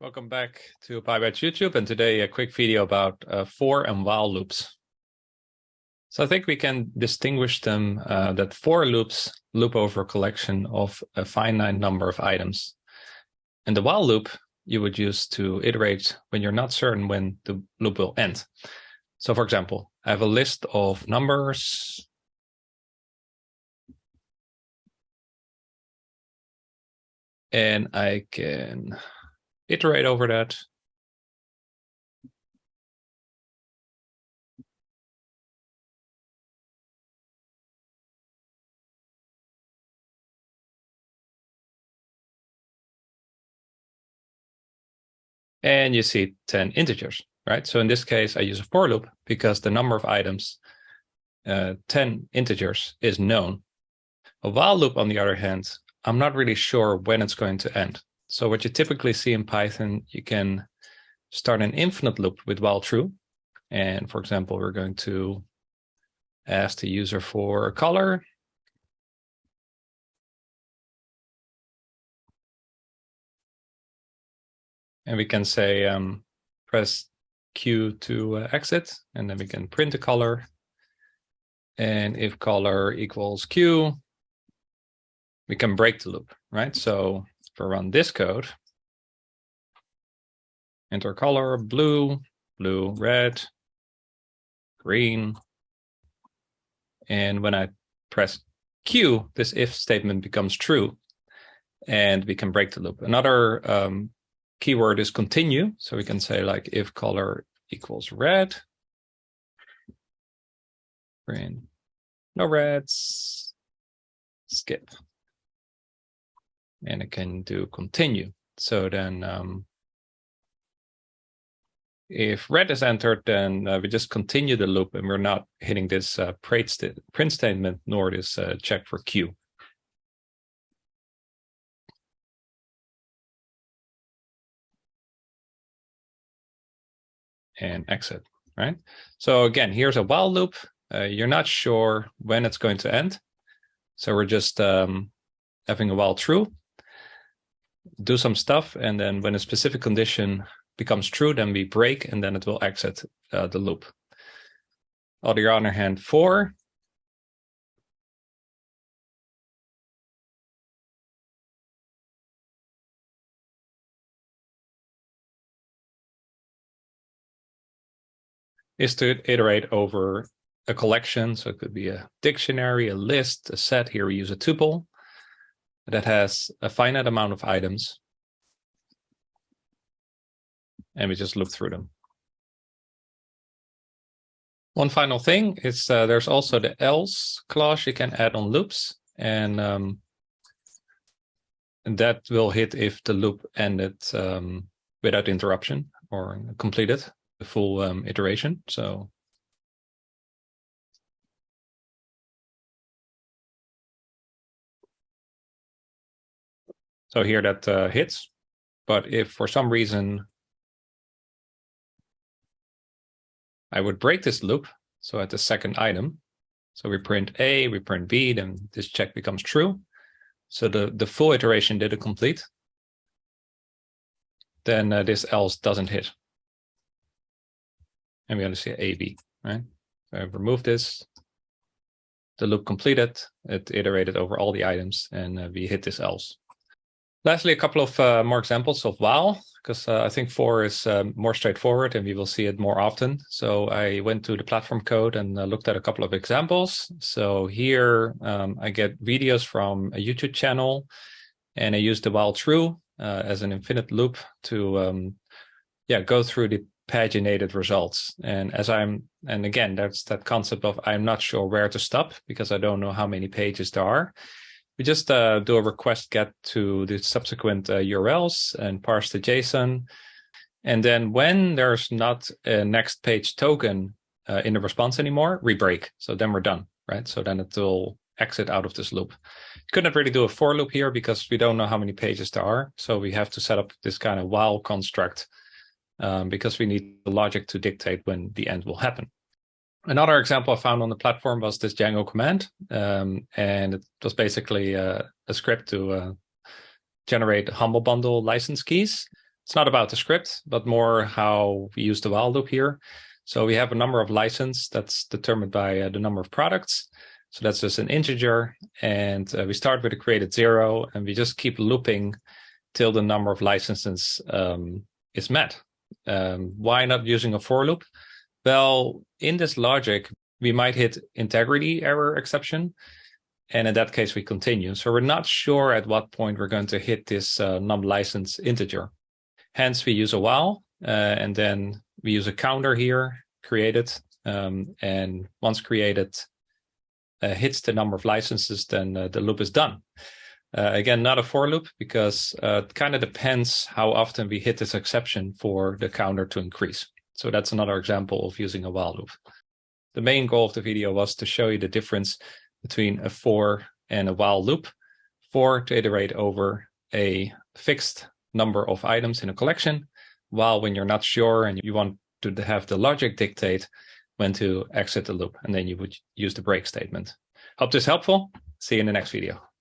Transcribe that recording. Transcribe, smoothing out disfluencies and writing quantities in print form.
Welcome back to PyBatch YouTube, and today a quick video about for and while loops. So I think we can distinguish them that for loops loop over a collection of a finite number of items. And the while loop you would use to iterate when you're not certain when the loop will end. So for example, I have a list of numbers. And I can iterate over that. And you see 10 integers, right? So in this case, I use a for loop because the number of items, 10 integers, is known. A while loop, on the other hand, I'm not really sure when it's going to end. So what you typically see in Python, you can start an infinite loop with while true. And for example, we're going to ask the user for a color. And we can say, press Q to exit, and then we can print the color. And if color equals Q, we can break the loop, right? So if I run this code, enter color, blue, blue, red, green. And when I press Q, this if statement becomes true, and we can break the loop. Another keyword is continue. So we can say like if color equals red, print no reds, skip. And it can do continue. So then if red is entered, then we just continue the loop and we're not hitting this print statement nor this check for Q. And exit, right? So again, here's a while loop. You're not sure when it's going to end. So we're just having a while true, do some stuff, and then when a specific condition becomes true, then we break, and then it will exit the loop. On the other hand, for is to iterate over a collection. So it could be a dictionary, a list, a set. Here we use a tuple that has a finite amount of items. And we just loop through them. One final thing is there's also the else clause you can add on loops. And that will hit if the loop ended without interruption or completed the full iteration. So here that hits. But if for some reason I would break this loop, so at the second item, so we print A, we print B, then this check becomes true. So the full iteration didn't complete. Then this else doesn't hit. And we only see A, B, right? So I remove this. The loop completed, it iterated over all the items, and we hit this else. Lastly, a couple of more examples of while, because I think for is more straightforward and we will see it more often. So I went to the platform code and looked at a couple of examples. So here I get videos from a YouTube channel, and I use the while true as an infinite loop to go through the paginated results. And again, that's that concept of I'm not sure where to stop because I don't know how many pages there are. We just do a request get to the subsequent URLs and parse the JSON. And then when there's not a next page token in the response anymore, we break. So then we're done, right? So then it will exit out of this loop. Couldn't really do a for loop here because we don't know how many pages there are. So we have to set up this kind of while construct because we need the logic to dictate when the end will happen. Another example I found on the platform was this Django command, and it was basically a script to generate Humble Bundle license keys. It's not about the script, but more how we use the while loop here. So we have a number of license that's determined by the number of products. So that's just an integer, and we start with a created 0, and we just keep looping till the number of licenses is met. Why not using a for loop? Well, in this logic, we might hit integrity error exception, and in that case, we continue. So we're not sure at what point we're going to hit this num license integer. Hence, we use a while, and then we use a counter here, created, and once created, hits the number of licenses, then the loop is done. Again, not a for loop, because it kind of depends how often we hit this exception for the counter to increase. So that's another example of using a while loop. The main goal of the video was to show you the difference between a for and a while loop. For to iterate over a fixed number of items in a collection, while when you're not sure and you want to have the logic dictate when to exit the loop, and then you would use the break statement. Hope this is helpful. See you in the next video.